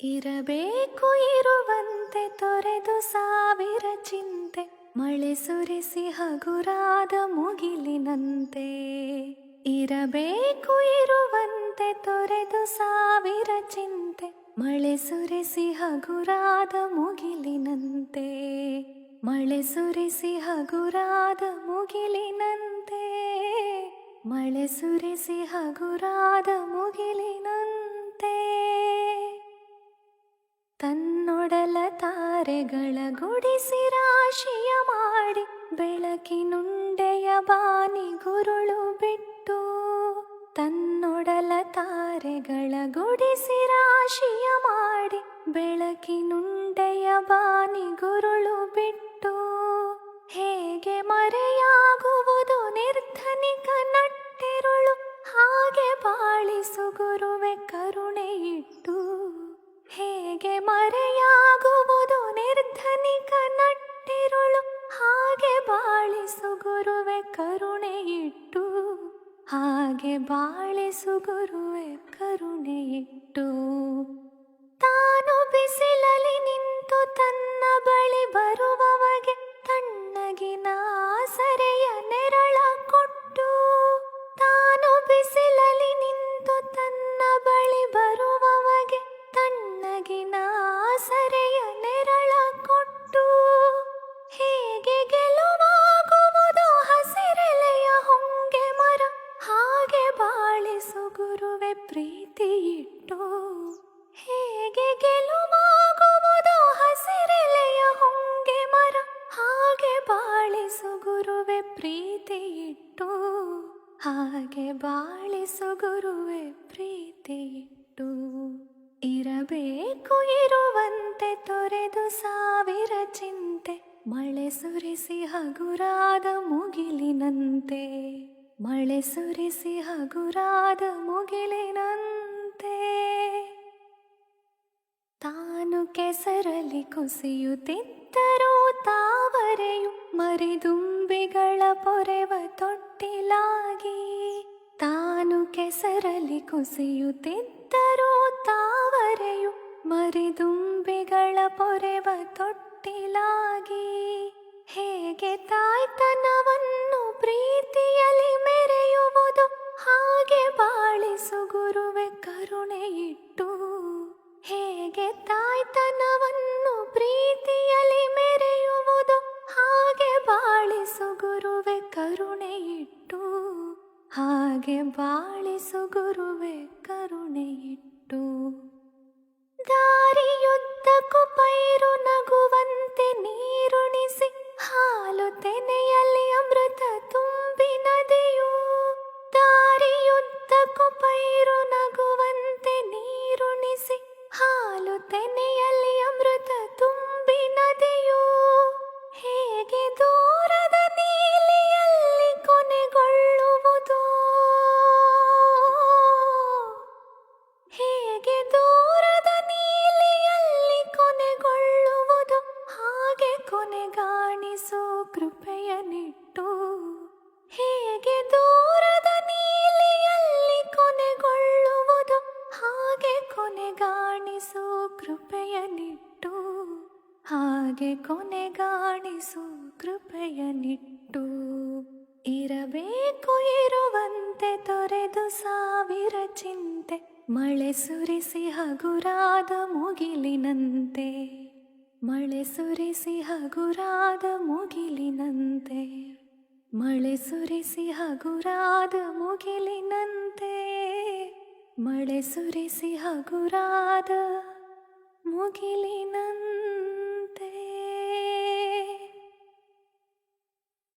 ಇರಬೇಕು ಇರುವಂತೆ ತೊರೆದು ಸಾವಿರ ಚಿಂತೆ, ಮಳೆ ಸುರಿಸಿ ಹಗುರಾದ ಮುಗಿಲಿನಂತೆ. ಇರಬೇಕು ಇರುವಂತೆ ತೊರೆದು ಸಾವಿರ ಚಿಂತೆ, ಮಳೆ ಸುರಿಸಿ ಹಗುರಾದ ಮುಗಿಲಿನಂತೆ. ಮಳೆ ಸುರಿಸಿ ಹಗುರಾದ ಮುಗಿಲಿನಂತೆ, ಮಳೆ ಸುರಿಸಿ ಹಗುರಾದ ಮುಗಿಲಿನಂತೆ. ತನ್ನೊಡಲ ತಾರೆಗಳ ಗುಡಿಸಿ ರಾಶಿಯ ಮಾಡಿ, ಬೆಳಕಿನುಂಡೆಯ ಬಾನಿ ಗುರುಳು ಬಿಟ್ಟು. ತನ್ನೊಡಲ ತಾರೆಗಳ ಗುಡಿಸಿ ರಾಶಿಯ ಮಾಡಿ, ಬೆಳಕಿನುಂಡೆಯ ಬಾನಿ ಗುರುಳು ಬಿಟ್ಟು. ಹೇಗೆ ಮರೆಯಾಗುವುದು ನಿರ್ಧನಿಕ ನಟ್ಟಿರುಳು, ಹಾಗೆ ಬಾಳಿಸು ಗುರುವೆ ಕರುಣೆ ಇಟ್ಟು. ಹೇಗೆ ಮರೆಯಾಗುವುದು ನಿರ್ಧನಿಕ ನಟ್ಟಿರುಳು, ಹಾಗೆ ಬಾಳಿಸು ಗುರುವೆ ಕರುಣೆ ಇಟ್ಟು. ಹಾಗೆ ಬಾಳಿಸು ಗುರುವೆ ಕರುಣೆ ಇಟ್ಟು. ತಾನು ಬಿಸಿಲಲ್ಲಿ ನಿಂತು ತನ್ನ ಬಳಿ ಬರುವವಗೆ ತಣ್ಣಗಿನ ಆಸರೆಯ ನೆರಳ ಕೊಟ್ಟು. ತಾನು ಬಿಸಿಲಲ್ಲಿ ನಿಂತು ತನ್ನ ಬಳಿ ಬರುವವಗೆ ತಣ್ಣಗಿನ ಆಸರೆಯ ನೆರಳ ಕೊಟ್ಟು. ಹೇಗೆ ಗೆಲುವಾಗುವುದು ಹಸಿರೆಲೆಯ ಹೊಂಗೆ ಮರ, ಹಾಗೆ ಬಾಳಿಸು ಗುರುವೆ ಪ್ರೀತಿ ಇಟ್ಟು. ಹೇಗೆ ಗೆಲುವಾಗುವುದು ಹಸಿರೆಲೆಯ ಹೊಂಗೆ ಮರ, ಹಾಗೆ ಬಾಳಿಸು ಗುರುವೆ ಪ್ರೀತಿ ಇಟ್ಟು. ಹಾಗೆ ಬಾಳಿಸು ಗುರುವೆ ಪ್ರೀತಿ ಇಟ್ಟು. ಇರಬೇಕು ಇರುವಂತೆ ತೊರೆದು ಸಾವಿರ ಚಿಂತೆ, ಮಳೆ ಸುರಿಸಿ ಹಗುರಾದ ಮುಗಿಲಿನಂತೆ. ಮಳೆ ಸುರಿಸಿ ಹಗುರಾದ ಮುಗಿಲಿನಂತೆ. ತಾನು ಕೆಸರಲ್ಲಿ ಕುಸಿಯುತ್ತಿದ್ದರೂ ತಾವರೆಯು ಮರಿದುಂಬಿಗಳ ಪೊರೆವ ತೊಟ್ಟಿಲಾಗಿ. ತಾನು ಕೆಸರಲ್ಲಿ ಕುಸಿಯುತ್ತಿದ್ದರೂ ತಾವರೆಯು ಮರಿದುಂಬಿಗಳ ಪೊರೆವ ತೊಟ್ಟಿಲಾಗಿ. ಹೇಗೆ ತಾಯ್ತನವನ್ನು ಪ್ರೀತಿಯಲ್ಲಿ ಮೆರೆಯುವುದು, ಹಾಗೆ ಬಾಳಿಸು ಗುರುವೆ ಕರುಣೆ ಇಟ್ಟು. ಹೇಗೆ ತಾಯ್ತನವನ್ನು ಪ್ರೀತಿಯಲ್ಲಿ ಮೆರೆಯುವುದು, ಹಾಗೆ ಬಾಳಿಸು ಗುರುವೆ ಕರುಣೆ ಇಟ್ಟು. ಹಾಗೆ ಬಾಳಿಸು ಗುರುವೆ ಕರುಣೆ ಇಟ್ಟು. ದಾರಿಯುದ್ದಕ್ಕೂ ಪೈರು ನಗುವಂತೆ ನೀರುಣಿಸಿ, ಹಾಲು ತೆನೆಯಲ್ಲಿ ಅಮೃತ ತುಂಬಿ ನದಿಯು. ದಾರಿಯುದ್ದಕ್ಕೂ ಪೈರು ನಗುವಂತೆ ನೀರುಣಿಸಿ, ಹಾಲು ತೆನೆಯಲ್ಲಿ ಅಮೃತ ತುಂಬಿ ನದಿಯು. ಹೇಗೆ ದೂರದ ನೀಲಿಯಲ್ಲಿ ಕೊನೆಗೊಳ್ಳುವುದು, ಹೇಗೆ ದೂರದ ನೀಲಿಯಲ್ಲಿ ಕೊನೆಗೊಳ್ಳುವುದು, ಹಾಗೆ ಕೊನೆಗಾಣಿಸು ಕೃಪೆಯನಿಟ್ಟು. ಹೇಗೆ ದೂರದ ನೀಲಿಯಲ್ಲಿ ಕೊನೆಗೊಳ್ಳುವುದು, ಹಾಗೆ ಕೊನೆಗಾಣಿಸು ಕೃಪೆಯನಿಟ್ಟು. ಹಾಗೆ ಕೊನೆಗಾಣಿಸು ಕೃಪೆಯನಿಟ್ಟು. ಇರಬೇಕು ಇರುವಂತೆ ತೊರೆದು ಸಾವಿರ ಚಿಂತೆ, ಮಳೆ ಸುರಿಸಿ ಹಗುರಾದ ಮುಗಿಲಿನಂತೆ. ಮಳೆ ಸುರಿಸಿ ಹಗುರಾದ ಮುಗಿಲಿನಂತೆ. ಮಳೆ ಸುರಿಸಿ ಹಗುರಾದ ಮುಗಿಲಿನಂತೆ. ಮಳೆ ಸುರಿಸಿ ಹಗುರಾದ ಮುಗಿಲಿನಂತೆ.